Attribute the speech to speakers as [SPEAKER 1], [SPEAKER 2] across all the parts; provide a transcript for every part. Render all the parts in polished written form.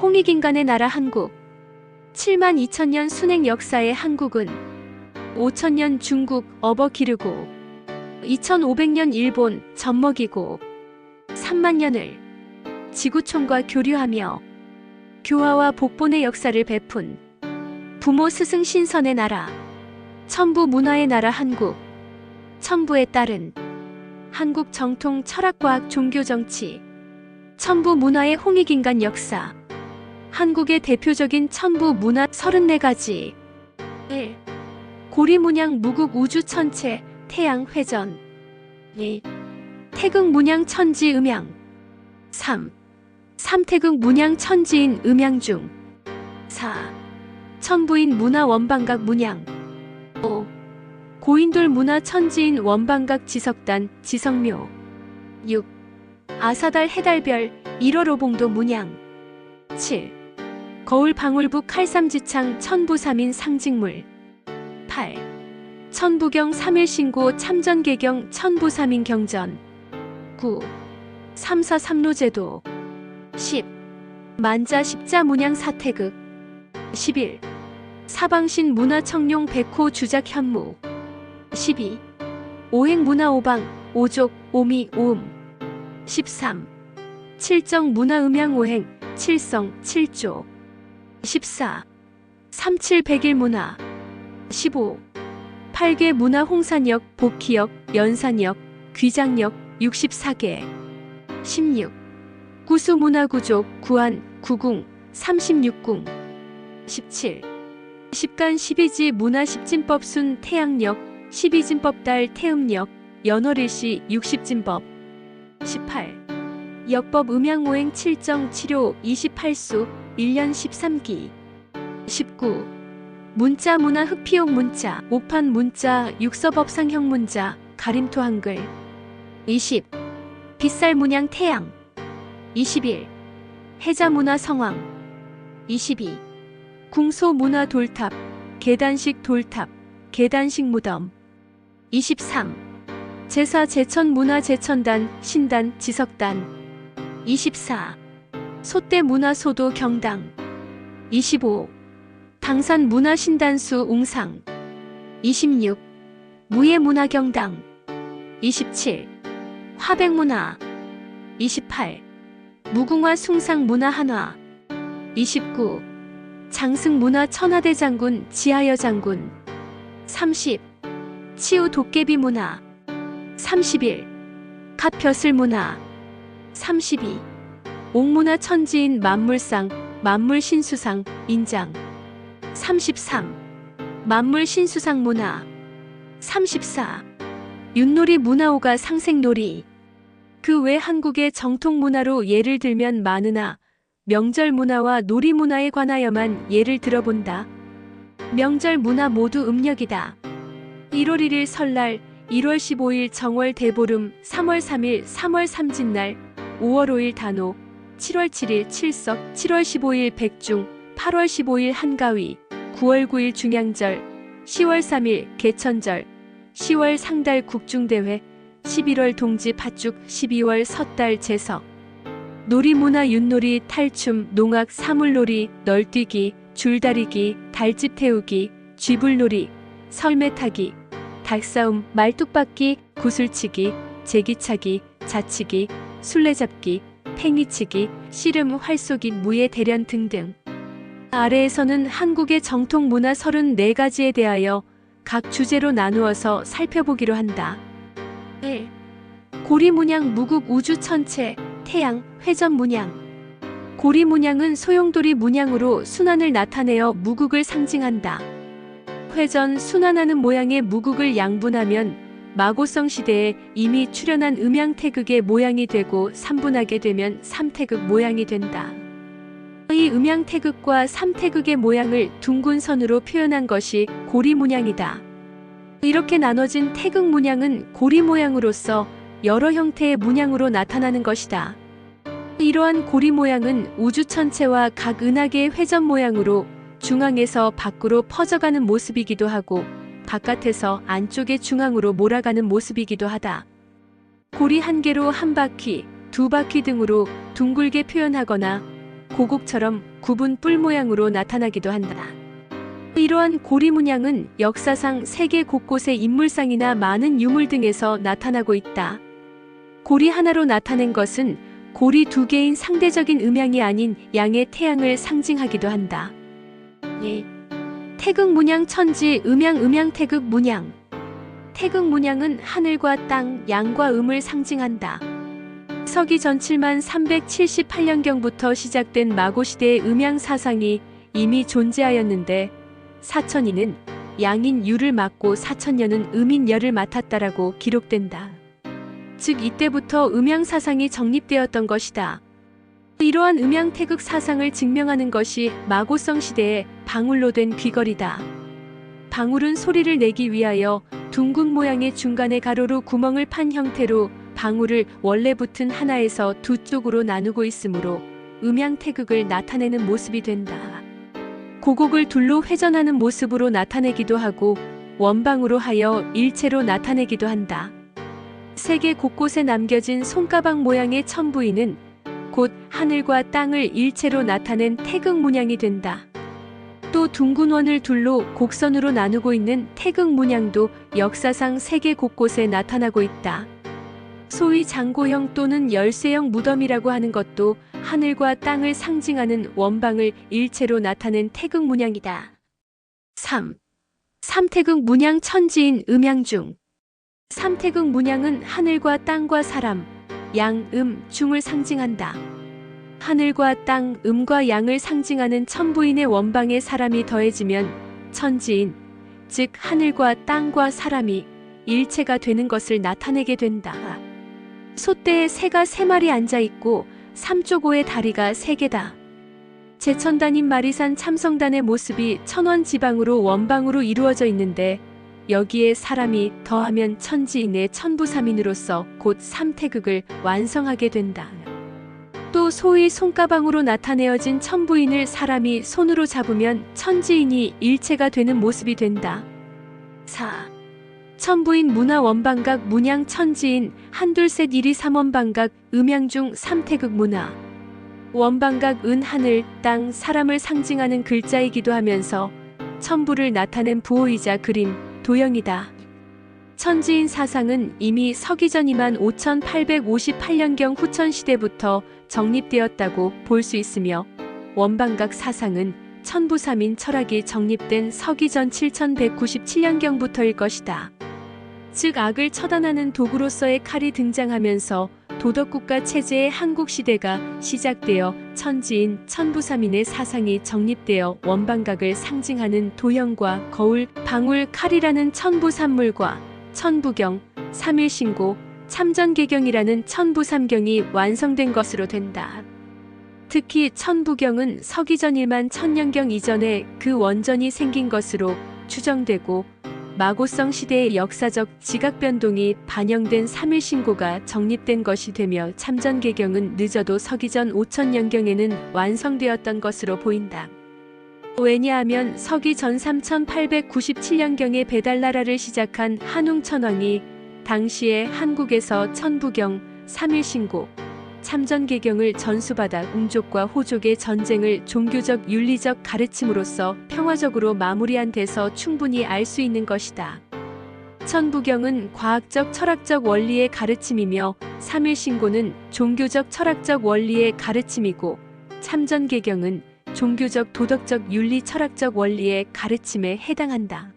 [SPEAKER 1] 홍익인간의 나라 한국. 72,000년 순행 역사의 한국은 5,000년 중국 업어 기르고 2,500년 일본 젖먹이고 3만 년을 지구촌과 교류하며 교화와 복본의 역사를 베푼 부모 스승 신선의 나라, 천부 문화의 나라 한국. 천부에 따른 한국 정통 철학과학 종교정치, 천부 문화의 홍익인간 역사. 한국의 대표적인 천부 문화 34가지. 1. 고리문양 무국 우주천체 태양회전. 2. 태극문양 천지 음양. 3. 삼태극 문양 천지인 음양중. 4. 천부인 문화 원방각 문양. 5. 고인돌 문화 천지인 원방각 지석단 지석묘. 6. 아사달 해달별 1월 오봉도 문양. 7. 거울 방울북 칼삼지창 천부삼인 상징물. 8. 천부경 3일신고 참전계경 천부삼인 경전. 9. 삼사 삼로제도. 10. 만자 십자 문양 사태극. 11. 사방신 문화청룡 백호 주작 현무. 12. 오행 문화 오방 오족 오미 오음. 13. 칠정 문화 음양 오행 칠성 칠조. 14. 삼칠 백일 문화. 15. 팔계 문화 홍산역 복희역 연산역 귀장역 64개. 16. 구수 문화구족 구안 구궁 36궁. 17. 십간 12지 문화 십진법 순 태양역 12진법달 태음역 연월일시 60진법. 18. 역법 음양오행 칠정 치료 28수 1년 13기. 19. 문자 문화 흑피용 문자 오판 문자 육서법상형 문자 가림토 한글. 20. 빗살 문양 태양. 21. 해자 문화 성황. 22. 궁소 문화 돌탑 계단식 돌탑 계단식 무덤. 23. 제사 제천 문화 제천단 신단 지석단. 24. 소대 문화 소도 경당. 25. 당산 문화 신단수 웅상. 26. 무예 문화 경당. 27. 화백 문화. 28. 무궁화 숭상 문화 한화. 29. 장승 문화 천하대 장군 지하여 장군. 30. 치우 도깨비 문화. 31. 갓벼슬 문화. 32. 옥문화 천지인 만물상 만물신수상 인장. 33. 만물신수상 문화. 34. 윷놀이 문화오가 상생놀이. 그 외 한국의 정통 문화로 예를 들면 많으나 명절 문화와 놀이 문화에 관하여만 예를 들어본다. 명절 문화 모두 음력이다. 1월 1일 설날, 1월 15일 정월 대보름, 3월 3일 3월 삼진날, 5월 5일 단오, 7월 7일 칠석, 7월 15일 백중, 8월 15일 한가위, 9월 9일 중양절, 10월 3일 개천절, 10월 상달 국중대회, 11월 동지 팥죽, 12월 섣달 제석. 놀이문화 윷놀이, 탈춤, 농악, 사물놀이, 널뛰기, 줄다리기, 달집 태우기, 쥐불놀이, 설매타기, 닭싸움, 말뚝박기, 구슬치기, 제기차기, 자치기, 술래잡기, 팽이치기, 씨름, 활쏘기, 무예 대련 등등. 아래에서는 한국의 정통 문화 34가지에 대하여 각 주제로 나누어서 살펴보기로 한다. 1. 고리문양 무국 우주천체 태양 회전 문양. 고리문양은 소용돌이 문양으로 순환을 나타내어 무국을 상징한다. 회전 순환하는 모양의 무국을 양분하면 마고성 시대에 이미 출현한 음양태극의 모양이 되고 삼분하게 되면 삼태극 모양이 된다. 이 음양태극과 삼태극의 모양을 둥근 선으로 표현한 것이 고리문양이다. 이렇게 나눠진 태극 문양은 고리 모양으로서 여러 형태의 문양으로 나타나는 것이다. 이러한 고리 모양은 우주천체와 각 은하계의 회전 모양으로 중앙에서 밖으로 퍼져가는 모습이기도 하고 바깥에서 안쪽의 중앙으로 몰아가는 모습이기도 하다. 고리 한 개로 한 바퀴, 두 바퀴 등으로 둥글게 표현하거나 고곡처럼 굽은 뿔 모양으로 나타나기도 한다. 이러한 고리 문양은 역사상 세계 곳곳의 인물상이나 많은 유물 등에서 나타나고 있다. 고리 하나로 나타낸 것은 고리 두 개인 상대적인 음양이 아닌 양의 태양을 상징하기도 한다. 태극 문양 천지 음양 태극 문양. 태극 문양은 하늘과 땅, 양과 음을 상징한다. 서기 전 7만 378년경부터 시작된 마고시대의 음양 사상이 이미 존재하였는데 사천인은 양인 유를 맡고 사천년은 음인 열을 맡았다라고 기록된다. 즉 이때부터 음양 사상이 정립되었던 것이다. 이러한 음양 태극 사상을 증명하는 것이 마고성 시대의 방울로 된 귀걸이다. 방울은 소리를 내기 위하여 둥근 모양의 중간에 가로로 구멍을 판 형태로 방울을 원래 붙은 하나에서 두 쪽으로 나누고 있으므로 음양 태극을 나타내는 모습이 된다. 고곡을 둘로 회전하는 모습으로 나타내기도 하고 원방으로 하여 일체로 나타내기도 한다. 세계 곳곳에 남겨진 손가방 모양의 천부인은 곧 하늘과 땅을 일체로 나타낸 태극 문양이 된다. 또 둥근 원을 둘로 곡선으로 나누고 있는 태극 문양도 역사상 세계 곳곳에 나타나고 있다. 소위 장고형 또는 열쇠형 무덤이라고 하는 것도 하늘과 땅을 상징하는 원방을 일체로 나타낸 태극 문양이다. 3. 삼태극 문양 천지인 음양 중. 삼태극 문양은 하늘과 땅과 사람, 양, 중을 상징한다. 하늘과 땅, 음과 양을 상징하는 천부인의 원방에 사람이 더해지면 천지인, 즉 하늘과 땅과 사람이 일체가 되는 것을 나타내게 된다. 솥대에 새가 3마리 앉아있고 삼조고의 다리가 3개다. 제천단인 마리산 참성단의 모습이 천원 지방으로 원방으로 이루어져 있는데 여기에 사람이 더하면 천지인의 천부삼인으로서 곧 삼태극을 완성하게 된다. 또 소위 손가방으로 나타내어진 천부인을 사람이 손으로 잡으면 천지인이 일체가 되는 모습이 된다. 4. 천부인 문화 원방각 문양 천지인 한둘셋 일이 삼원방각 음양 중 삼태극 문화. 원방각 은 하늘, 땅, 사람을 상징하는 글자이기도 하면서 천부를 나타낸 부호이자 그림, 도형이다. 천지인 사상은 이미 서기전 2만 5858년경 후천시대부터 정립되었다고 볼 수 있으며 원방각 사상은 천부삼인 철학이 정립된 서기전 7197년경부터일 것이다. 즉 악을 처단하는 도구로서의 칼이 등장하면서 도덕국가 체제의 한국시대가 시작되어 천지인 천부삼인의 사상이 정립되어 원방각을 상징하는 도형과 거울, 방울, 칼이라는 천부삼물과 천부경, 삼일신고, 참전개경이라는 천부삼경이 완성된 것으로 된다. 특히 천부경은 서기전 1만 1000년경 이전에 그 원전이 생긴 것으로 추정되고 마고성 시대의 역사적 지각 변동이 반영된 삼일신고가 정립된 것이 되며 참전개경은 늦어도 서기전 5000년경에는 완성되었던 것으로 보인다. 왜냐하면 서기전 3897년경에 배달나라를 시작한 한웅천왕이 당시에 한국에서 천부경, 삼일신고, 참전개경을 전수받아 웅족과 호족의 전쟁을 종교적 윤리적 가르침으로써 평화적으로 마무리한 데서 충분히 알 수 있는 것이다. 천부경은 과학적 철학적 원리의 가르침이며 삼일신고는 종교적 철학적 원리의 가르침이고 참전개경은 종교적 도덕적 윤리 철학적 원리의 가르침에 해당한다.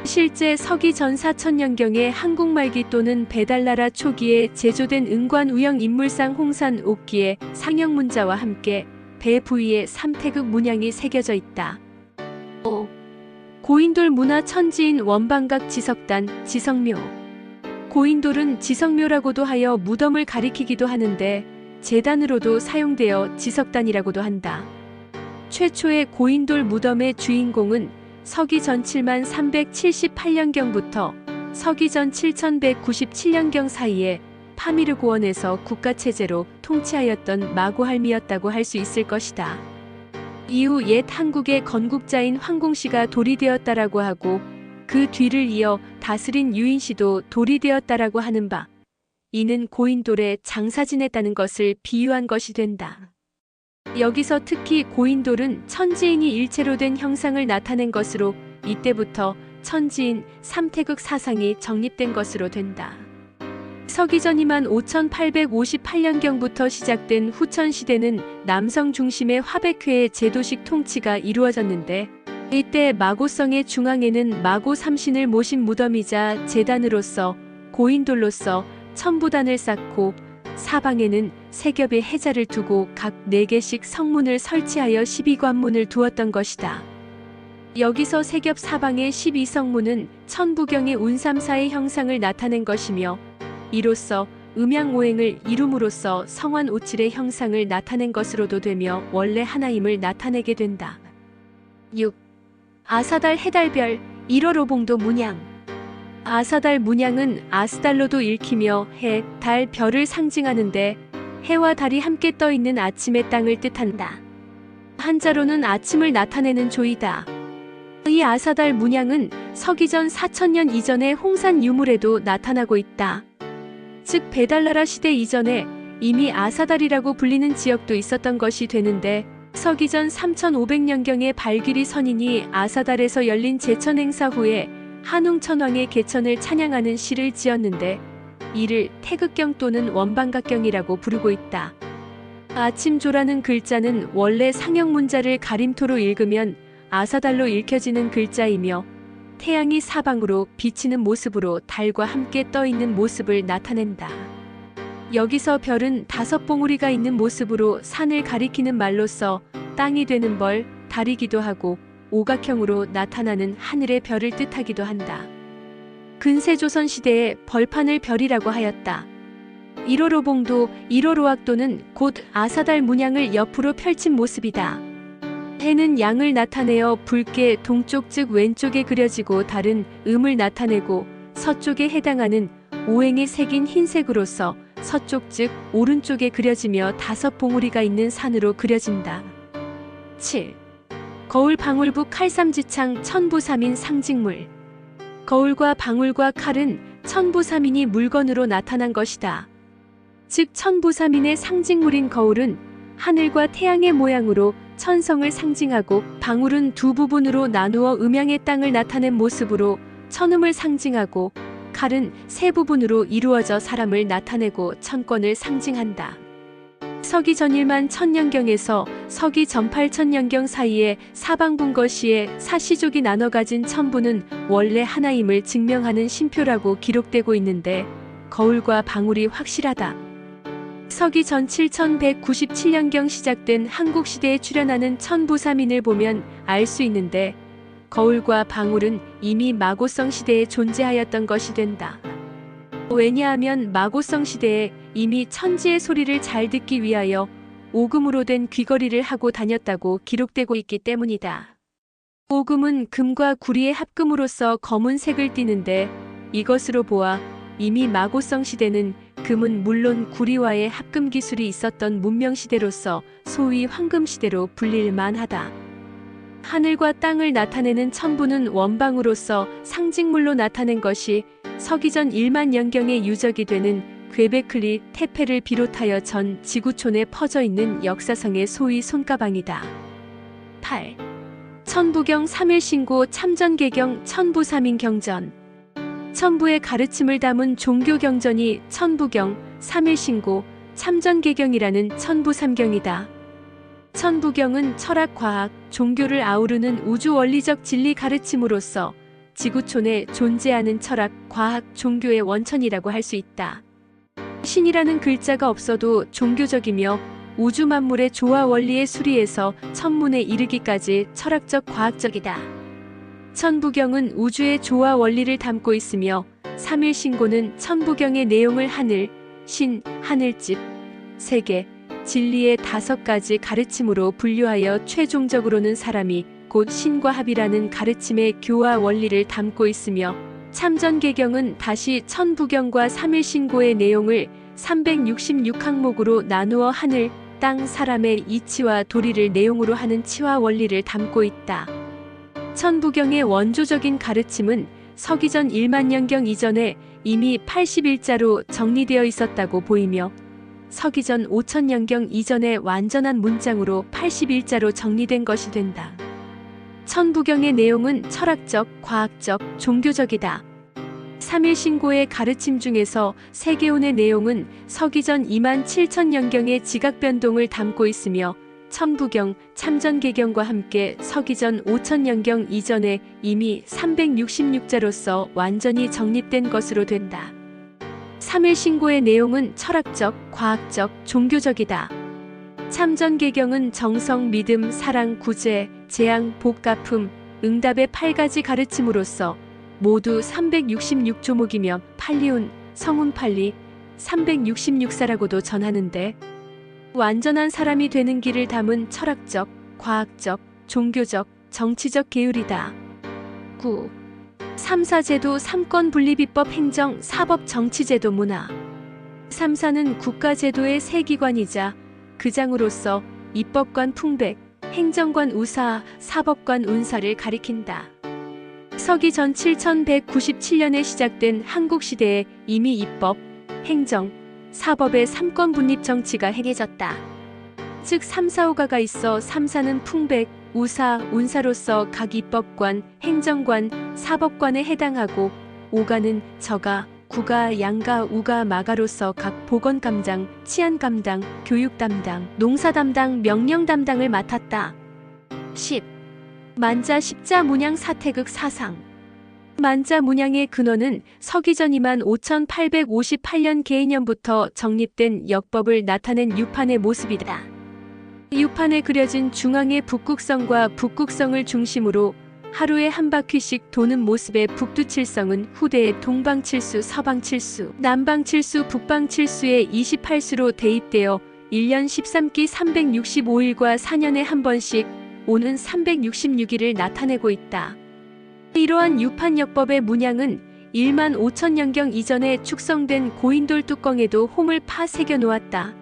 [SPEAKER 1] 실제 서기 전 4000년경에 한국말기 또는 배달나라 초기에 제조된 은관 우형 인물상 홍산 옥기에 상형 문자와 함께 배 부위에 삼태극 문양이 새겨져 있다. 5. 고인돌 문화 천지인 원방각 지석단, 지석묘. 고인돌은 지석묘라고도 하여 무덤을 가리키기도 하는데 제단으로도 사용되어 지석단이라고도 한다. 최초의 고인돌 무덤의 주인공은 서기전 7만 378년경부터 서기전 7197년경 사이에 파미르 고원에서 국가체제로 통치하였던 마고할미였다고 할 수 있을 것이다. 이후 옛 한국의 건국자인 황공씨가 돌이 되었다라고 하고 그 뒤를 이어 다스린 유인씨도 돌이 되었다라고 하는 바, 이는 고인돌에 장사 지냈다는 것을 비유한 것이 된다. 여기서 특히 고인돌은 천지인이 일체로 된 형상을 나타낸 것으로 이때부터 천지인 삼태극 사상이 정립된 것으로 된다. 서기전 25,858년경부터 시작된 후천시대는 남성 중심의 화백회의 제도식 통치가 이루어졌는데, 이때 마고성의 중앙에는 마고 삼신을 모신 무덤이자 제단으로서 고인돌로서 천부단을 쌓고, 사방에는 세 겹의 해자를 두고 각 4개씩 성문을 설치하여 12관문을 두었던 것이다. 여기서 세 겹 사방의 12성문은 천부경의 운삼사의 형상을 나타낸 것이며, 이로써 음양오행을 이룸으로써 성환 오칠의 형상을 나타낸 것으로도 되며 원래 하나임을 나타내게 된다. 6. 아사달 해달별 1월오봉도 문양. 아사달 문양은 아스달로도 읽히며 해, 달, 별을 상징하는데 해와 달이 함께 떠있는 아침의 땅을 뜻한다. 한자로는 아침을 나타내는 조이다. 이 아사달 문양은 서기전 4000년 이전의 홍산 유물에도 나타나고 있다. 즉 배달나라 시대 이전에 이미 아사달이라고 불리는 지역도 있었던 것이 되는데, 서기전 3500년경에 발귀리 선인이 아사달에서 열린 제천 행사 후에 한웅천왕의 개천을 찬양하는 시를 지었는데, 이를 태극경 또는 원방각경이라고 부르고 있다. 아침조라는 글자는 원래 상형문자를 가림토로 읽으면 아사달로 읽혀지는 글자이며, 태양이 사방으로 비치는 모습으로 달과 함께 떠있는 모습을 나타낸다. 여기서 별은 5봉우리가 있는 모습으로 산을 가리키는 말로써 땅이 되는 벌, 달이기도 하고 오각형으로 나타나는 하늘의 별을 뜻하기도 한다. 근세조선 시대에 벌판을 별이라고 하였다. 1월오봉도 1월오악도는 곧 아사달 문양을 옆으로 펼친 모습이다. 해는 양을 나타내어 붉게 동쪽 즉 왼쪽에 그려지고 달은 음을 나타내고 서쪽에 해당하는 오행이 새긴 흰색으로서 서쪽 즉 오른쪽에 그려지며 5봉우리가 있는 산으로 그려진다. 7. 거울 방울부 칼삼지창 천부삼인 상징물. 거울과 방울과 칼은 천부삼인이 물건으로 나타난 것이다. 즉 천부삼인의 상징물인 거울은 하늘과 태양의 모양으로 천성을 상징하고, 방울은 두 부분으로 나누어 음양의 땅을 나타낸 모습으로 천음을 상징하고, 칼은 세 부분으로 이루어져 사람을 나타내고 천권을 상징한다. 서기 전 1만 1000년경에서 서기 전 8000년경 사이에 사방분거시에 사시족이 나눠 가진 천부는 원래 하나임을 증명하는 신표라고 기록되고 있는데, 거울과 방울이 확실하다. 서기 전 7197년경 시작된 한국시대에 출현하는 천부삼인을 보면 알 수 있는데, 거울과 방울은 이미 마고성 시대에 존재하였던 것이 된다. 왜냐하면 마고성 시대에 이미 천지의 소리를 잘 듣기 위하여 오금으로 된 귀걸이를 하고 다녔다고 기록되고 있기 때문이다. 오금은 금과 구리의 합금으로써 검은색을 띠는데, 이것으로 보아 이미 마고성 시대는 금은 물론 구리와의 합금 기술이 있었던 문명시대로서 소위 황금시대로 불릴 만하다. 하늘과 땅을 나타내는 천부는 원방으로서 상징물로 나타낸 것이 서기전 1만 년경의 유적이 되는 괴베클리 테페를 비롯하여 전 지구촌에 퍼져 있는 역사성의 소위 손가방이다. 8. 천부경 3일신고 참전개경 천부삼인경전. 천부의 가르침을 담은 종교경전이 천부경, 3일신고, 참전개경이라는 천부삼경이다. 천부경은 철학, 과학, 종교를 아우르는 우주원리적 진리 가르침으로서 지구촌에 존재하는 철학, 과학, 종교의 원천이라고 할 수 있다. 신이라는 글자가 없어도 종교적이며 우주 만물의 조화 원리의 수리에서 천문에 이르기까지 철학적, 과학적이다. 천부경은 우주의 조화 원리를 담고 있으며, 3일신고는 천부경의 내용을 하늘, 신, 하늘집, 세계, 진리의 5가지 가르침으로 분류하여 최종적으로는 사람이 곧 신과 합이라는 가르침의 교화 원리를 담고 있으며, 참전개경은 다시 천부경과 3일신고의 내용을 366항목으로 나누어 하늘, 땅, 사람의 이치와 도리를 내용으로 하는 치화 원리를 담고 있다. 천부경의 원조적인 가르침은 서기전 1만 년경 이전에 이미 81자로 정리되어 있었다고 보이며, 서기전 5000년경 이전의 완전한 문장으로 81자로 정리된 것이 된다. 천부경의 내용은 철학적, 과학적, 종교적이다. 삼일신고의 가르침 중에서 세계온의 내용은 서기전 27000년경의 지각변동을 담고 있으며 천부경, 참전개경과 함께 서기전 5000년경 이전에 이미 366자로서 완전히 정립된 것으로 된다. 삼일신고의 내용은 철학적, 과학적, 종교적이다. 참전개경은 정성, 믿음, 사랑, 구제, 재앙, 복, 갚음, 응답의 8가지 가르침으로서 모두 366조목이며 팔리운, 성운팔리, 366사라고도 전하는데 완전한 사람이 되는 길을 담은 철학적, 과학적, 종교적, 정치적 계율이다. 9. 3사제도 3권 분리비법 행정, 사법, 정치제도 문화. 3사는 국가제도의 세 기관이자 그 장으로서 입법관 풍백, 행정관 우사, 사법관 운사를 가리킨다. 서기전 7197년에 시작된 한국시대에 이미 입법, 행정, 사법의 3권 분립 정치가 행해졌다. 즉 3사5가가 있어 3사는 풍백, 우사, 운사로서 각 입법관, 행정관, 사법관에 해당하고 5가는 저가, 구가, 양가, 우가, 마가로서 각 보건감당, 치안감당, 교육담당, 농사담당, 명령담당을 맡았다. 10. 만자 십자 문양 사태극 사상. 만자 문양의 근원은 서기전 25858년 개인년부터 정립된 역법을 나타낸 유판의 모습이다. 유판에 그려진 중앙의 북극성과 북극성을 중심으로 하루에 한 바퀴씩 도는 모습의 북두칠성은 후대의 동방칠수, 서방칠수, 남방칠수, 북방칠수의 28수로 대입되어 1년 13기 365일과 4년에 한 번씩 오는 366일을 나타내고 있다. 이러한 유판역법의 문양은 1만 5천년경 이전에 축성된 고인돌 뚜껑에도 홈을 파 새겨 놓았다.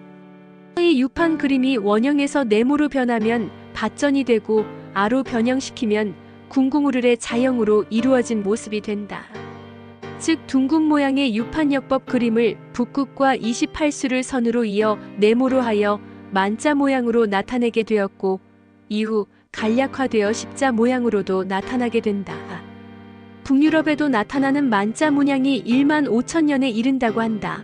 [SPEAKER 1] 이 유판 그림이 원형에서 네모로 변하면 밭전이 되고 아로 변형시키면 궁궁우르의 자형으로 이루어진 모습이 된다. 즉 둥근 모양의 유판역법 그림을 북극과 28수를 선으로 이어 네모로 하여 만자 모양으로 나타내게 되었고 이후 간략화되어 십자 모양으로도 나타나게 된다. 북유럽에도 나타나는 만자 문양이 1만 5천년에 이른다고 한다.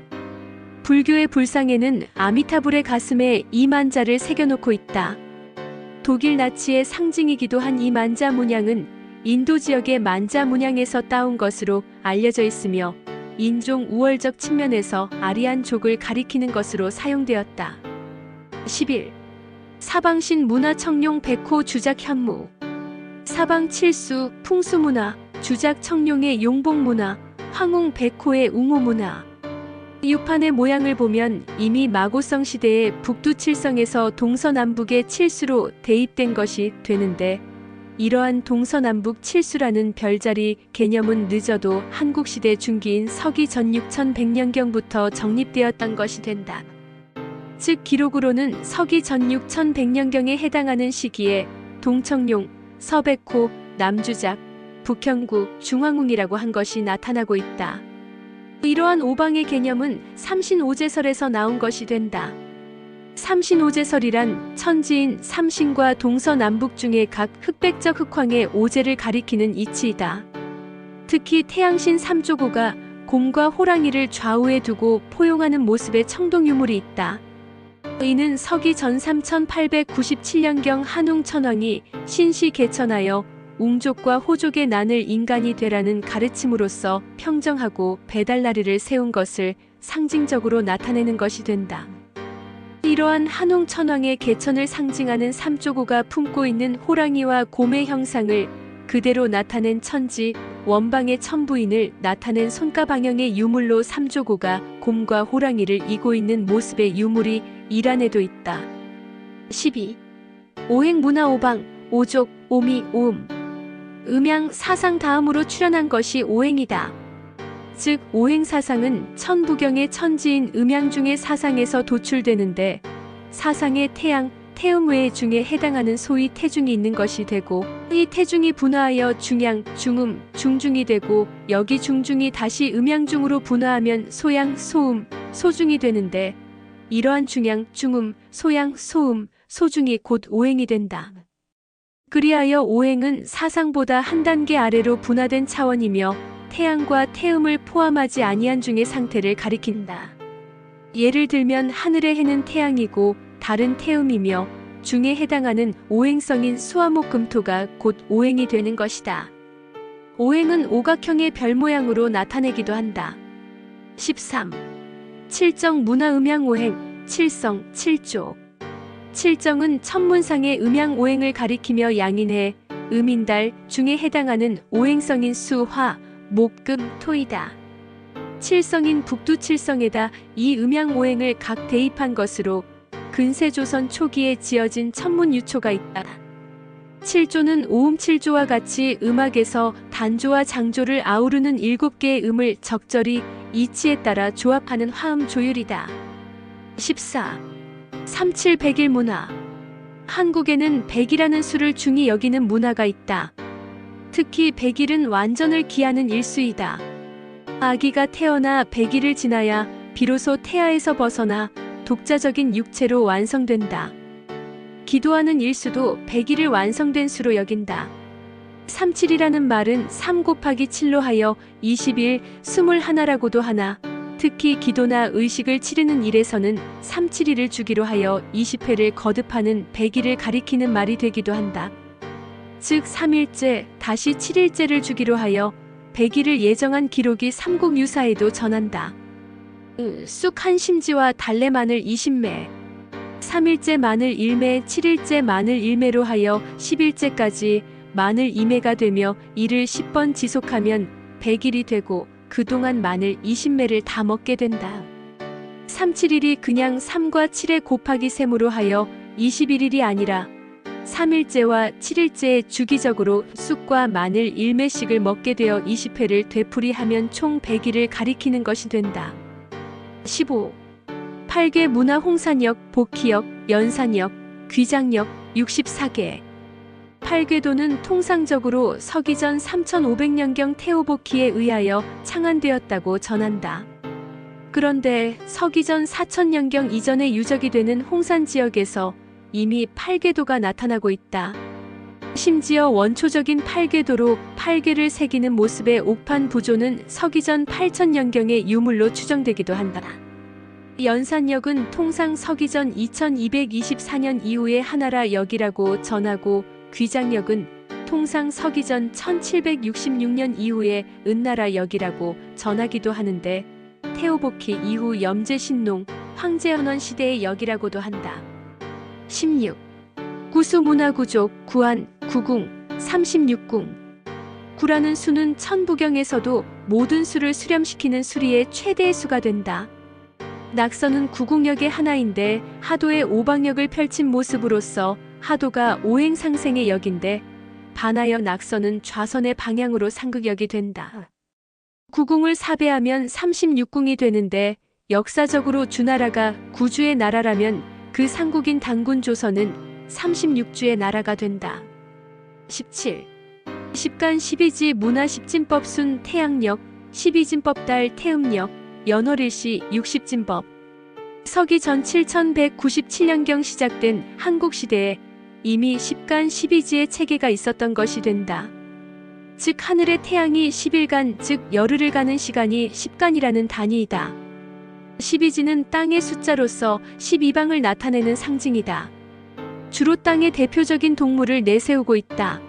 [SPEAKER 1] 불교의 불상에는 아미타불의 가슴에 이 만자를 새겨놓고 있다. 독일 나치의 상징이기도 한 이 만자 문양은 인도 지역의 만자 문양에서 따온 것으로 알려져 있으며 인종 우월적 측면에서 아리안족을 가리키는 것으로 사용되었다. 11. 사방신 문화 청룡 백호 주작 현무. 사방 칠수 풍수문화, 주작 청룡의 용복문화, 황웅 백호의 웅호문화. 유판의 모양을 보면 이미 마고성 시대의 북두칠성에서 동서남북의 칠수로 대입된 것이 되는데 이러한 동서남북 칠수라는 별자리 개념은 늦어도 한국시대 중기인 서기 전 6100년경부터 정립되었던 것이 된다. 즉 기록으로는 서기 전 6100년경에 해당하는 시기에 동청룡, 서백호, 남주작, 북형구, 중황웅이라고 한 것이 나타나고 있다. 이러한 오방의 개념은 삼신오제설에서 나온 것이 된다. 삼신오제설이란 천지인 삼신과 동서남북 중에 각 흑백적 흑황의 오제를 가리키는 이치이다. 특히 태양신 삼조고가 곰과 호랑이를 좌우에 두고 포용하는 모습의 청동유물이 있다. 이는 서기 전 3897년경 한웅 천왕이 신시 개천하여 웅족과 호족의 난을 인간이 되라는 가르침으로써 평정하고 배달나리를 세운 것을 상징적으로 나타내는 것이 된다. 이러한 한웅 천왕의 개천을 상징하는 삼조고가 품고 있는 호랑이와 곰의 형상을 그대로 나타낸 천지, 원방의 천부인을 나타낸 손가방형의 유물로 삼조고가 곰과 호랑이를 이고 있는 모습의 유물이 이란에도 있다. 12. 오행문화 오방, 오족, 오미, 오음. 음양, 사상 다음으로 출현한 것이 오행이다. 즉 오행사상은 천부경의 천지인 음양 중의 사상에서 도출되는데 사상의 태양, 태음외 중에 해당하는 소위 태중이 있는 것이 되고 이 태중이 분화하여 중양, 중음, 중중이 되고 여기 중중이 다시 음양중으로 분화하면 소양, 소음, 소중이 되는데 이러한 중양, 중음, 소양, 소음, 소중이 곧 오행이 된다. 그리하여 오행은 사상보다 한 단계 아래로 분화된 차원이며 태양과 태음을 포함하지 아니한 중의 상태를 가리킨다. 예를 들면 하늘의 해는 태양이고 달은 태음이며 중에 해당하는 오행성인 수화목금토가 곧 오행이 되는 것이다. 오행은 오각형의 별 모양으로 나타내기도 한다. 13. 칠정 문화음양오행, 칠성, 칠조. 칠정은 천문상의 음양오행을 가리키며 양인해, 음인달 중에 해당하는 오행성인 수, 화, 목, 금, 토이다. 칠성인 북두칠성에다 이 음양오행을 각 대입한 것으로 근세조선 초기에 지어진 천문유초가 있다. 칠조는 오음칠조와 같이 음악에서 단조와 장조를 아우르는 7개의 음을 적절히 이치에 따라 조합하는 화음 조율이다. 14. 삼칠백일 문화. 한국에는 백이라는 수를 중히 여기는 문화가 있다. 특히 백일은 완전을 기하는 일수이다. 아기가 태어나 백일을 지나야 비로소 태아에서 벗어나 독자적인 육체로 완성된다. 기도하는 일수도 백일을 완성된 수로 여긴다. 37이라는 말은 3 곱하기 7로 하여 21, 21라고도 하나, 특히 기도나 의식을 치르는 일에서는 372를 주기로 하여 20회를 거듭하는 백일을 가리키는 말이 되기도 한다. 즉 3일째 다시 7일째를 주기로 하여 백일을 예정한 기록이 삼국유사에도 전한다. 쑥 한 심지와 달래 마늘 20매, 3일째 마늘 1매, 7일째 마늘 1매로 하여 10일째까지 마늘 2매가 되며 이를 10번 지속하면 100일이 되고 그동안 마늘 20매를 다 먹게 된다. 37일이 그냥 3과 7의 곱하기 셈으로 하여 21일이 아니라 3일째와 7일째에 주기적으로 쑥과 마늘 1매씩을 먹게 되어 20회를 되풀이하면 총 100일을 가리키는 것이 된다. 15. 8개 문화 홍산역, 복희역, 연산역, 귀장역 64개. 8궤도는 통상적으로 서기전 3500년경 태호복희에 의하여 창안되었다고 전한다. 그런데 서기전 4000년경 이전에 유적이 되는 홍산 지역에서 이미 8궤도가 나타나고 있다. 심지어 원초적인 8궤도로 8개를 새기는 모습의 옥판 부조는 서기전 8000년경의 유물로 추정되기도 한다. 연산역은 통상 서기전 2224년 이후의 하나라 역이라고 전하고 귀장역은 통상 서기전 1766년 이후의 은나라 역이라고 전하기도 하는데 태호복희 이후 염제신농, 황제연원 시대의 역이라고도 한다. 16. 구수문화구족, 구안, 구궁, 36궁. 구라는 수는 천부경에서도 모든 수를 수렴시키는 수리의 최대의 수가 된다. 낙서는 구궁역의 하나인데 하도의 오방역을 펼친 모습으로서 하도가 오행상생의 역인데 반하여 낙서는 좌선의 방향으로 상극역이 된다. 구궁을 4배하면 36궁이 되는데 역사적으로 주나라가 구주의 나라라면 그 상국인 당군 조선은 36주의 나라가 된다. 17. 십간 12지 문화 10진법 순 태양역, 12진법 달 태음역, 연월일시 60진법. 서기 전 7197년경 시작된 한국시대에 이미 십간 12지의 체계가 있었던 것이 된다. 즉 하늘의 태양이 10일간 즉 열흘을 가는 시간이 십간이라는 단위이다. 12지는 땅의 숫자로서 12방을 나타내는 상징이다. 주로 땅의 대표적인 동물을 내세우고 있다.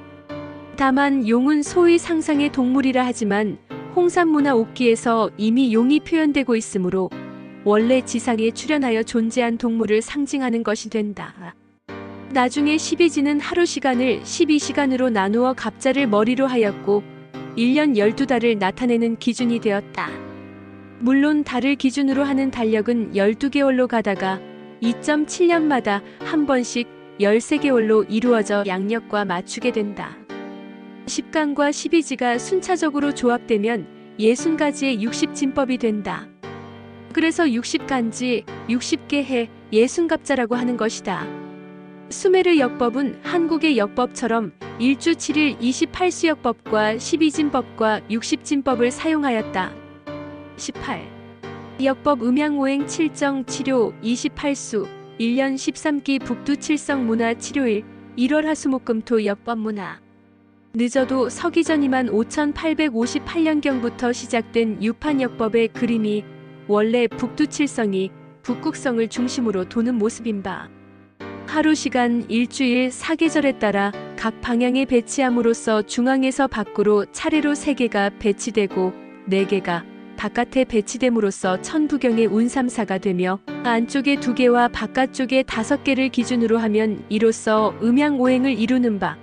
[SPEAKER 1] 다만 용은 소위 상상의 동물이라 하지만 홍산문화 옥기에서 이미 용이 표현되고 있으므로 원래 지상에 출현하여 존재한 동물을 상징하는 것이 된다. 나중에 12지는 하루 시간을 12시간으로 나누어 갑자를 머리로 하였고 1년 12달을 나타내는 기준이 되었다. 물론 달을 기준으로 하는 달력은 12개월로 가다가 2.7년마다 한 번씩 13개월로 이루어져 양력과 맞추게 된다. 십간과 12지가 순차적으로 조합되면 60가지의 60진법이 된다. 그래서 60간지, 60개 해, 60갑자라고 하는 것이다. 수메르 역법은 한국의 역법처럼 1주 7일 28수역법과 12진법과 60진법을 사용하였다. 18. 역법 음양오행 칠정 치료 28수 1년 13기 북두 칠성 문화 치료일 1월 화수목금토 역법 문화. 늦어도 서기전 25,858년경부터 시작된 유판 역법의 그림이 원래 북두 칠성이 북극성을 중심으로 도는 모습인 바, 하루 시간 일주일 사계절에 따라 각 방향에 배치함으로써 중앙에서 밖으로 차례로 3개가 배치되고 4개가 바깥에 배치됨으로써 천부경의 운삼사가 되며 안쪽에 2개와 바깥쪽에 5개를 기준으로 하면 이로써 음양오행을 이루는 바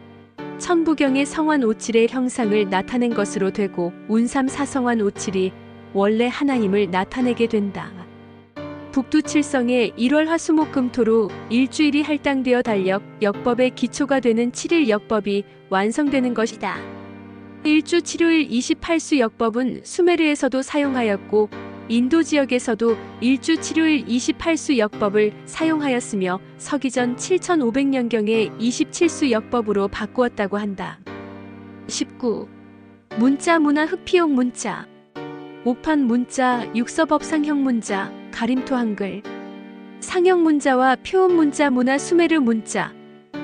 [SPEAKER 1] 천부경의 성환 오칠의 형상을 나타낸 것으로 되고 운삼사성환 오칠이 원래 하나임을 나타내게 된다. 북두 칠성의 1월 화수목금토로 일주일이 할당되어 달력 역법의 기초가 되는 7일 역법이 완성되는 것이다. 일주 치료일 28수 역법은 수메르에서도 사용하였고 인도 지역에서도 일주 치료일 28수 역법을 사용하였으며 서기전 7500년경에 27수 역법으로 바꾸었다고 한다. 19. 문자 문화 흑피용 문자 오판 문자 육서법상형 문자 가림토 한글 상형 문자와 표음 문자 문화 수메르 문자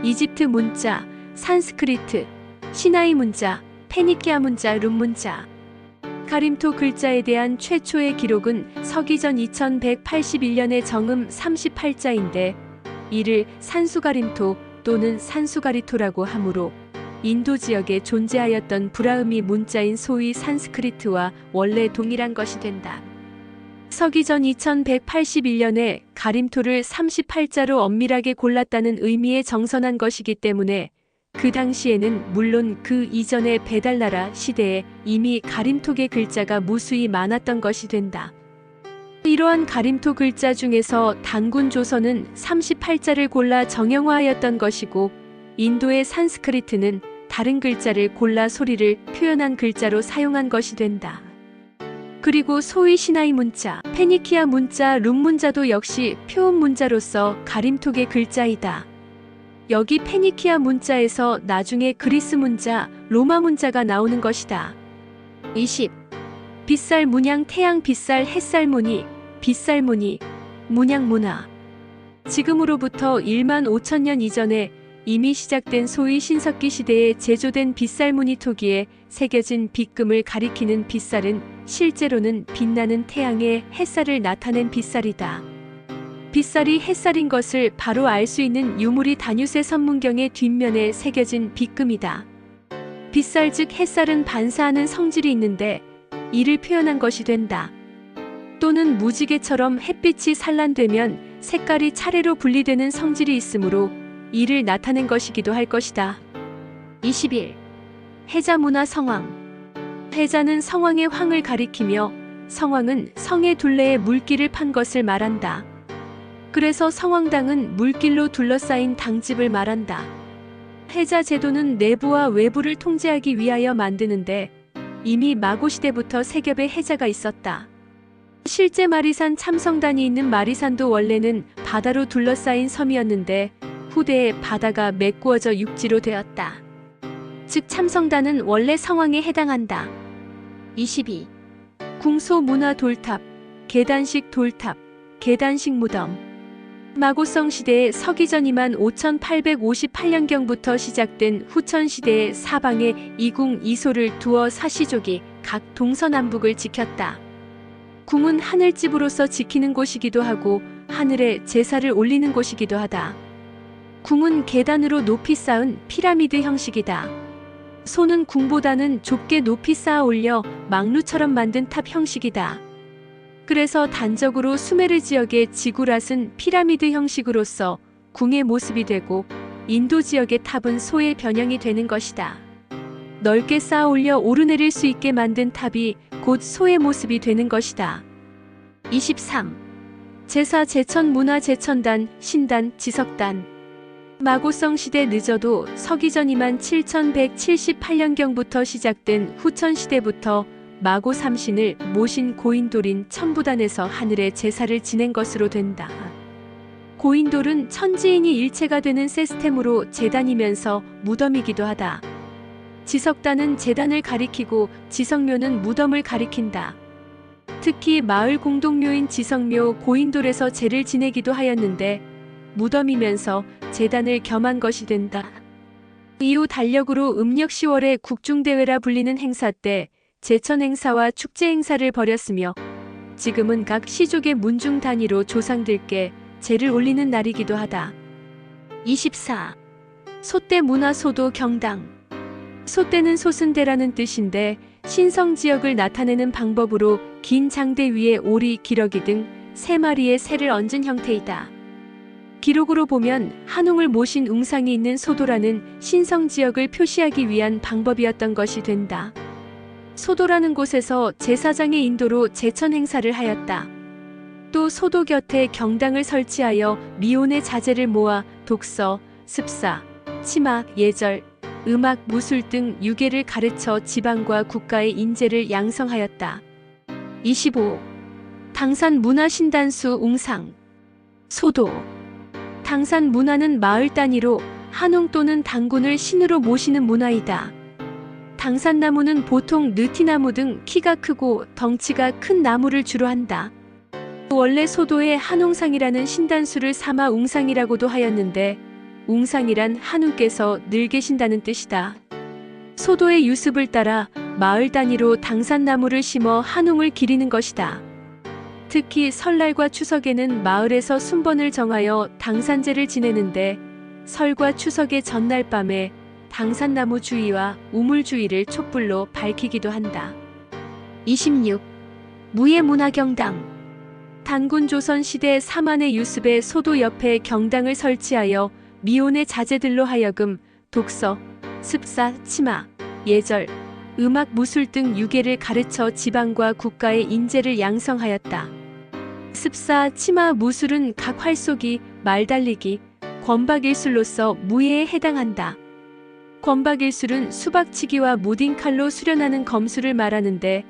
[SPEAKER 1] 이집트 문자 산스크리트 시나이 문자 페니키아 문자 룸 문자 가림토 글자에 대한 최초의 기록은 서기전 2181년의 정음 38자인데 이를 산수가림토 또는 산수가리토라고 하므로 인도 지역에 존재하였던 브라흐미 문자인 소위 산스크리트와 원래 동일한 것이 된다. 서기전 2181년에 가림토를 38자로 엄밀하게 골랐다는 의미의 정선한 것이기 때문에 그 당시에는 물론 그 이전의 배달나라 시대에 이미 가림토계 글자가 무수히 많았던 것이 된다. 이러한 가림토 글자 중에서 단군 조선은 38자를 골라 정형화하였던 것이고 인도의 산스크리트는 다른 글자를 골라 소리를 표현한 글자로 사용한 것이 된다. 그리고 소위 시나이 문자, 페니키아 문자, 룸 문자도 역시 표음 문자로서 가림토계 글자이다. 여기 페니키아 문자에서 나중에 그리스 문자, 로마 문자가 나오는 것이다. 20. 빗살 문양 태양 빗살 햇살 무늬, 빗살 무늬, 문양 문화. 지금으로부터 1만 5천년 이전에 이미 시작된 소위 신석기 시대에 제조된 빗살 무늬 토기에 새겨진 빗금을 가리키는 빗살은 실제로는 빛나는 태양의 햇살을 나타낸 빗살이다. 빗살이 햇살인 것을 바로 알 수 있는 유무리 다뉴세 선문경의 뒷면에 새겨진 빗금이다. 빗살 즉 햇살은 반사하는 성질이 있는데 이를 표현한 것이 된다. 또는 무지개처럼 햇빛이 산란되면 색깔이 차례로 분리되는 성질이 있으므로 이를 나타낸 것이기도 할 것이다. 21. 해자문화 성황. 해자는 성황의 황을 가리키며 성황은 성의 둘레에 물길을 판 것을 말한다. 그래서 성황당은 물길로 둘러싸인 당집을 말한다. 해자 제도는 내부와 외부를 통제하기 위하여 만드는데 이미 마고시대부터 세겹의 해자가 있었다. 실제 마리산 참성단이 있는 마리산도 원래는 바다로 둘러싸인 섬이었는데 후대에 바다가 메꾸어져 육지로 되었다. 즉 참성단은 원래 성황에 해당한다. 22. 궁소 문화 돌탑, 계단식 돌탑, 계단식 무덤. 마고성 시대의 서기전 25,858년경부터 시작된 후천 시대의 사방에 이궁 이소를 두어 사시족이 각 동서남북을 지켰다. 궁은 하늘집으로서 지키는 곳이기도 하고 하늘에 제사를 올리는 곳이기도 하다. 궁은 계단으로 높이 쌓은 피라미드 형식이다. 소는 궁보다는 좁게 높이 쌓아 올려 망루처럼 만든 탑 형식이다. 그래서 단적으로 수메르 지역의 지구랏은 피라미드 형식으로서 궁의 모습이 되고 인도 지역의 탑은 소의 변형이 되는 것이다. 넓게 쌓아 올려 오르내릴 수 있게 만든 탑이 곧 소의 모습이 되는 것이다. 23. 제사 제천 문화 제천단, 신단, 지석단. 마고성 시대 늦어도 서기전 27,178년경부터 시작된 후천 시대부터 마고 삼신을 모신 고인돌인 천부단에서 하늘에 제사를 지낸 것으로 된다. 고인돌은 천지인이 일체가 되는 시스템으로 제단이면서 무덤이기도 하다. 지석단은 제단을 가리키고 지석묘는 무덤을 가리킨다. 특히 마을 공동묘인 지성묘 고인돌에서 제를 지내기도 하였는데 무덤이면서 제단을 겸한 것이 된다. 이후 달력으로 음력 10월에 국중대회라 불리는 행사 때 제천 행사와 축제 행사를 벌였으며 지금은 각 시족의 문중 단위로 조상들께 제를 올리는 날이기도 하다. 24. 소대 문화 소도 경당. 소대는 솟은대라는 뜻인데 신성 지역을 나타내는 방법으로 긴 장대 위에 오리, 기러기 등 3마리의 새를 얹은 형태이다. 기록으로 보면 한웅을 모신 웅상이 있는 소도라는 신성 지역을 표시하기 위한 방법이었던 것이 된다. 소도라는 곳에서 제사장의 인도로 제천 행사를 하였다. 또 소도 곁에 경당을 설치하여 미혼의 자제를 모아 독서, 습사, 치마, 예절, 음악, 무술 등 유계를 가르쳐 지방과 국가의 인재를 양성하였다. 25. 당산 문화 신단수 웅상. 소도. 당산 문화는 마을 단위로 한웅 또는 당군을 신으로 모시는 문화이다. 당산나무는 보통 느티나무 등 키가 크고 덩치가 큰 나무를 주로 한다. 원래 소도에 한웅상이라는 신단수를 삼아 웅상이라고도 하였는데 웅상이란 한웅께서 늘 계신다는 뜻이다. 소도의 유습을 따라 마을 단위로 당산나무를 심어 한웅을 기리는 것이다. 특히 설날과 추석에는 마을에서 순번을 정하여 당산제를 지내는데 설과 추석의 전날 밤에 당산나무 주위와 우물 주위를 촛불로 밝히기도 한다. 26. 무예문화경당. 단군 조선시대 사만의 유습에 소도 옆에 경당을 설치하여 미혼의 자제들로 하여금 독서, 습사, 치마, 예절, 음악, 무술 등 유계를 가르쳐 지방과 국가의 인재를 양성하였다. 습사, 치마, 무술은 각 활쏘기, 말달리기, 권박일술로서 무예에 해당한다. 권박일술은 수박치기와 무딘칼로 수련하는 검술을 말하는데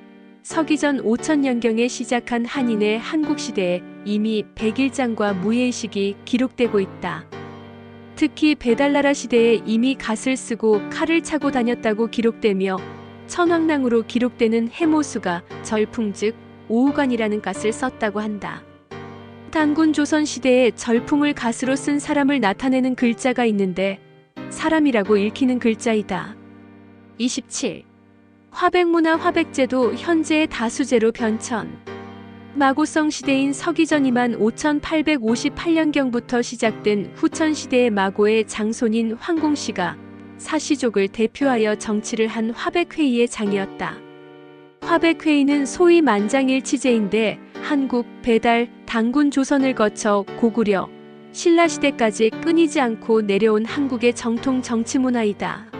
[SPEAKER 1] 서기전 5000년경에 시작한 한인의 한국시대에 이미 백일장과 무예의식이 기록되고 있다. 특히 배달나라 시대에 이미 갓을 쓰고 칼을 차고 다녔다고 기록되며 천왕랑으로 기록되는 해모수가 절풍 즉 오우관이라는 갓을 썼다고 한다. 단군 조선시대에 절풍을 갓으로 쓴 사람을 나타내는 글자가 있는데 사람이라고 읽히는 글자이다. 27. 화백문화 화백제도 현재의 다수제로 변천. 마고성 시대인 서기전 25858년경부터 시작된 후천시대의 마고의 장손인 황공씨가 사시족을 대표하여 정치를 한 화백회의의 장이었다. 화백회의는 소위 만장일치제인데 한국, 배달, 단군 조선을 거쳐 고구려, 신라시대까지 끊이지 않고 내려온 한국의 정통 정치문화이다.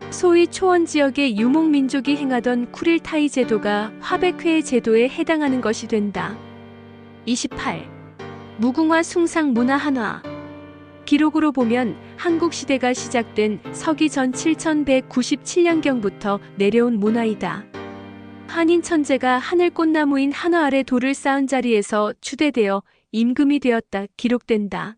[SPEAKER 1] 소위 초원 지역의 유목민족이 행하던 쿠릴타이 제도가 화백회의 제도에 해당하는 것이 된다. 28. 무궁화 숭상 문화 한화. 기록으로 보면 한국 시대가 시작된 서기전 7197년경부터 내려온 문화이다. 한인 천재가 하늘꽃나무인 한화 아래 돌을 쌓은 자리에서 추대되어 임금이 되었다 기록된다.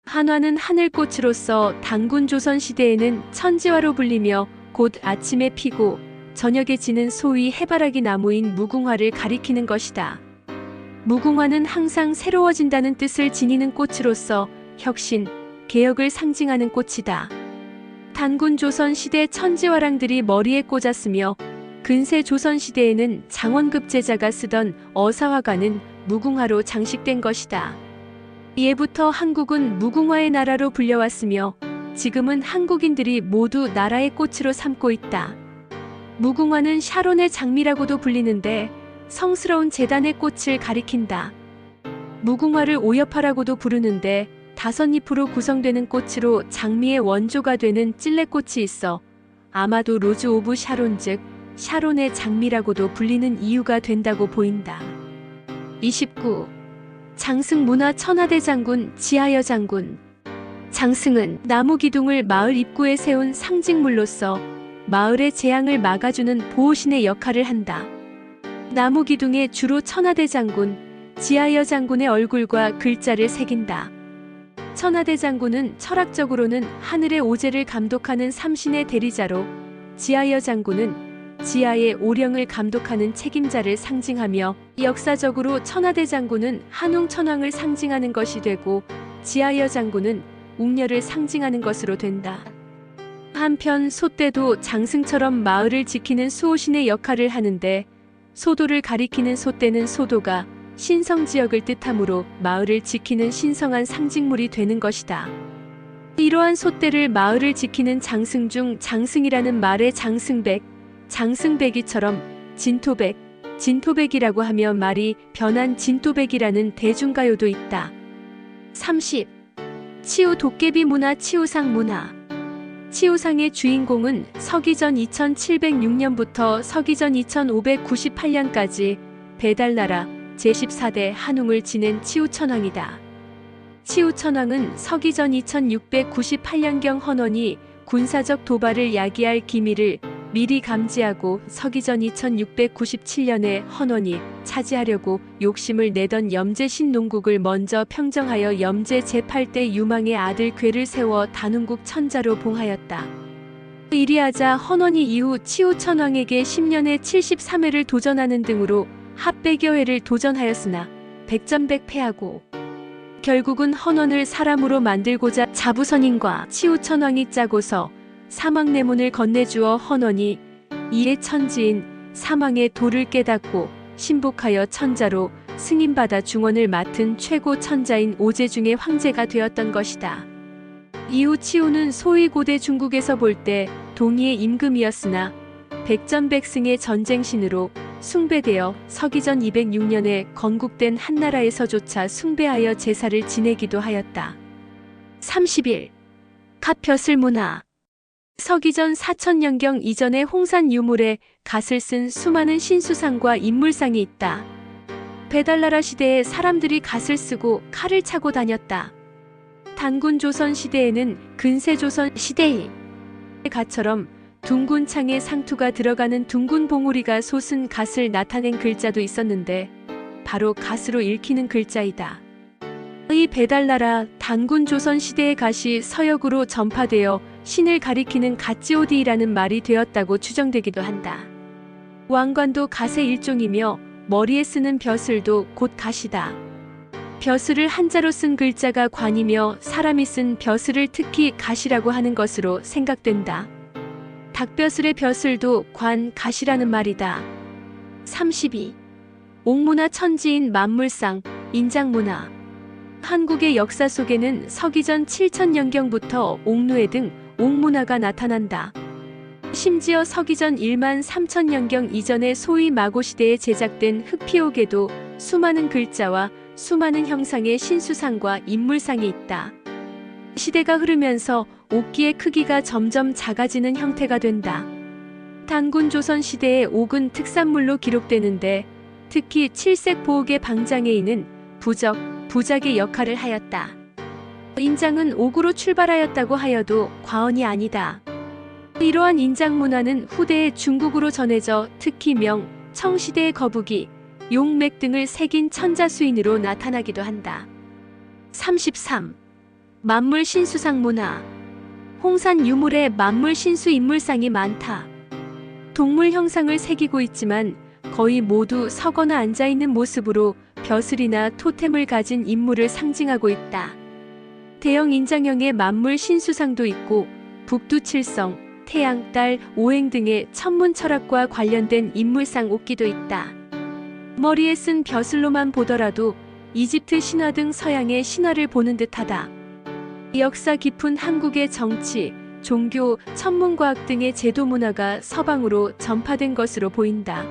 [SPEAKER 1] 한화는 하늘꽃으로서 단군 조선 시대에는 천지화로 불리며 곧 아침에 피고 저녁에 지는 소위 해바라기 나무인 무궁화를 가리키는 것이다. 무궁화는 항상 새로워진다는 뜻을 지니는 꽃으로서 혁신, 개혁을 상징하는 꽃이다. 단군 조선 시대 천지화랑들이 머리에 꽂았으며 근세 조선 시대에는 장원급 제자가 쓰던 어사화관은 무궁화로 장식된 것이다. 예부터 한국은 무궁화의 나라로 불려왔으며 지금은 한국인들이 모두 나라의 꽃으로 삼고 있다. 무궁화는 샤론의 장미라고도 불리는데 성스러운 제단의 꽃을 가리킨다. 무궁화를 오여파라고도 부르는데 5잎으로 구성되는 꽃으로 장미의 원조가 되는 찔레꽃이 있어 아마도 로즈 오브 샤론 즉 샤론의 장미라고도 불리는 이유가 된다고 보인다. 29. 장승 문화 천하대 장군 지하여 장군. 장승은 나무 기둥을 마을 입구에 세운 상징물로서 마을의 재앙을 막아주는 보호신의 역할을 한다. 나무 기둥에 주로 천하대 장군, 지하여 장군의 얼굴과 글자를 새긴다. 천하대 장군은 철학적으로는 하늘의 오제를 감독하는 삼신의 대리자로 지하여 장군은 지하의 오령을 감독하는 책임자를 상징하며 역사적으로 천하대장군은 한웅천왕을 상징하는 것이 되고 지하여 장군은 웅녀를 상징하는 것으로 된다. 한편 소떼도 장승처럼 마을을 지키는 수호신의 역할을 하는데 소도를 가리키는 소떼는 소도가 신성지역을 뜻하므로 마을을 지키는 신성한 상징물이 되는 것이다. 이러한 소떼를 마을을 지키는 장승 중 장승이라는 말의 장승백, 장승백이처럼 진토백, 진토백이라고 하며 말이 변한 진토백이라는 대중가요도 있다. 30. 치우 도깨비 문화 치우상 문화. 치우상의 주인공은 서기전 2706년부터 서기전 2598년까지 배달나라 제14대 한웅을 지낸 치우천왕이다. 치우천왕은 서기전 2698년경 헌원이 군사적 도발을 야기할 기밀을 미리 감지하고 서기전 2697년에 헌원이 차지하려고 욕심을 내던 염제 신농국을 먼저 평정하여 염제 제8대 유망의 아들 괴를 세워 단훈국 천자로 봉하였다. 이리하자 헌원이 이후 치우천왕에게 10년에 73회를 도전하는 등으로 합 100여 회를 도전하였으나 백전백패하고 결국은 헌원을 사람으로 만들고자 자부선인과 치우천왕이 짜고서 사망내문을 건네주어 헌원이 이에 천지인 사망의 도를 깨닫고 신복하여 천자로 승인받아 중원을 맡은 최고 천자인 오제중의 황제가 되었던 것이다. 이후 치우는 소위 고대 중국에서 볼 때 동의의 임금이었으나 백전백승의 전쟁신으로 숭배되어 서기전 206년에 건국된 한나라에서조차 숭배하여 제사를 지내기도 하였다. 31. 갓벼슬 문화. 서기전 4000년경 이전의 홍산 유물에 갓을 쓴 수많은 신수상과 인물상이 있다. 배달나라 시대에 사람들이 갓을 쓰고 칼을 차고 다녔다. 단군 조선 시대에는 근세 조선 시대의 갓처럼 둥근 창에 상투가 들어가는 둥근 봉우리가 솟은 갓을 나타낸 글자도 있었는데 바로 갓으로 읽히는 글자이다. 이 배달나라 단군 조선 시대의 갓이 서역으로 전파되어 신을 가리키는 갓지오디라는 말이 되었다고 추정되기도 한다. 왕관도 갓의 일종이며 머리에 쓰는 벼슬도 곧 갓이다. 벼슬을 한자로 쓴 글자가 관이며 사람이 쓴 벼슬을 특히 갓이라고 하는 것으로 생각된다. 닭벼슬의 벼슬도 관, 갓이라는 말이다. 32. 옥문화 천지인 만물상, 인장문화. 한국의 역사 속에는 서기전 7000년경부터 옥루회 등 옥문화가 나타난다. 심지어 서기전 13000년경 이전의 소위 마고시대에 제작된 흑피옥에도 수많은 글자와 수많은 형상의 신수상과 인물상이 있다. 시대가 흐르면서 옥기의 크기가 점점 작아지는 형태가 된다. 단군 조선 시대의 옥은 특산물로 기록되는데 특히 칠색 보옥의 방장애인은 부적, 부작의 역할을 하였다. 인장은 옥으로 출발하였다고 하여도 과언이 아니다. 이러한 인장 문화는 후대에 중국으로 전해져 특히 명, 청시대의 거북이, 용맥 등을 새긴 천자수인으로 나타나기도 한다. 33. 만물 신수상 문화. 홍산 유물에 만물 신수 인물상이 많다. 동물 형상을 새기고 있지만 거의 모두 서거나 앉아있는 모습으로 벼슬이나 토템을 가진 인물을 상징하고 있다. 대형 인장형의 만물 신수상도 있고 북두칠성, 태양, 달, 오행 등의 천문 철학과 관련된 인물상 옥기도 있다. 머리에 쓴 벼슬로만 보더라도 이집트 신화 등 서양의 신화를 보는 듯하다. 역사 깊은 한국의 정치, 종교, 천문과학 등의 제도 문화가 서방으로 전파된 것으로 보인다.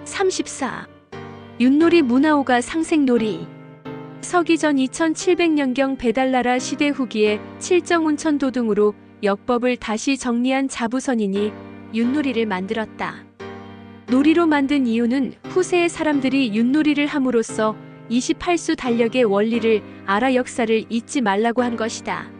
[SPEAKER 1] 34. 윷놀이 문화오가 상생놀이. 서기전 2700년경 배달나라 시대 후기에 칠정운천도 등으로 역법을 다시 정리한 자부선인이 윷놀이를 만들었다. 놀이로 만든 이유는 후세의 사람들이 윷놀이를 함으로써 28수 달력의 원리를 알아 역사를 잊지 말라고 한 것이다.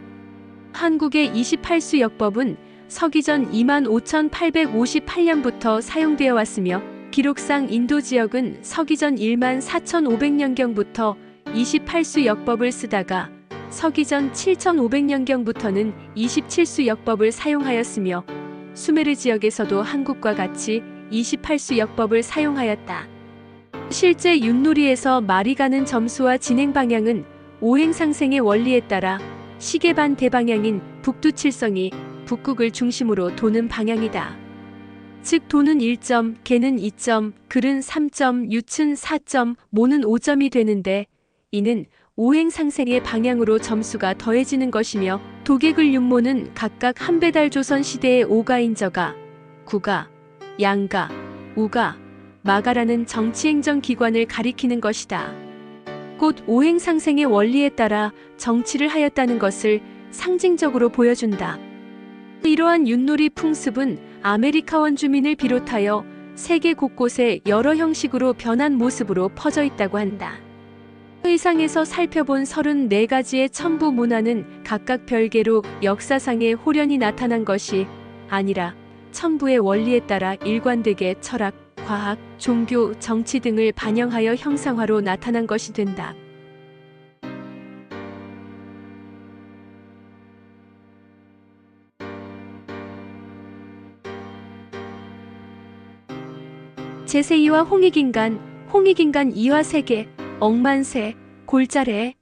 [SPEAKER 1] 한국의 28수 역법은 서기전 25858년부터 사용되어 왔으며 기록상 인도 지역은 서기전 14500년경부터 28수 역법을 쓰다가 서기전 7500년경부터는 27수 역법을 사용하였으며 수메르 지역에서도 한국과 같이 28수 역법을 사용하였다. 실제 윷놀이에서 말이 가는 점수와 진행 방향은 오행상생의 원리에 따라 시계반 대방향인 북두칠성이 북극을 중심으로 도는 방향이다. 즉 도는 1점, 개는 2점, 글은 3점, 윷은 4점, 모는 5점이 되는데 이는 오행상생의 방향으로 점수가 더해지는 것이며 도개글 윷모는 각각 한배달 조선 시대의 오가인저가, 구가, 양가, 우가, 마가라는 정치행정 기관을 가리키는 것이다. 곧 오행상생의 원리에 따라 정치를 하였다는 것을 상징적으로 보여준다. 이러한 윷놀이 풍습은 아메리카 원주민을 비롯하여 세계 곳곳에 여러 형식으로 변한 모습으로 퍼져 있다고 한다. 의상에서 살펴본 34가지의 첨부 문화는 각각 별개로 역사상의 호련히 나타난 것이 아니라 첨부의 원리에 따라 일관되게 철학, 과학, 종교, 정치 등을 반영하여 형상화로 나타난 것이 된다. 제세2와 홍익인간, 홍익인간 2화 세계, 억만세, 골자래,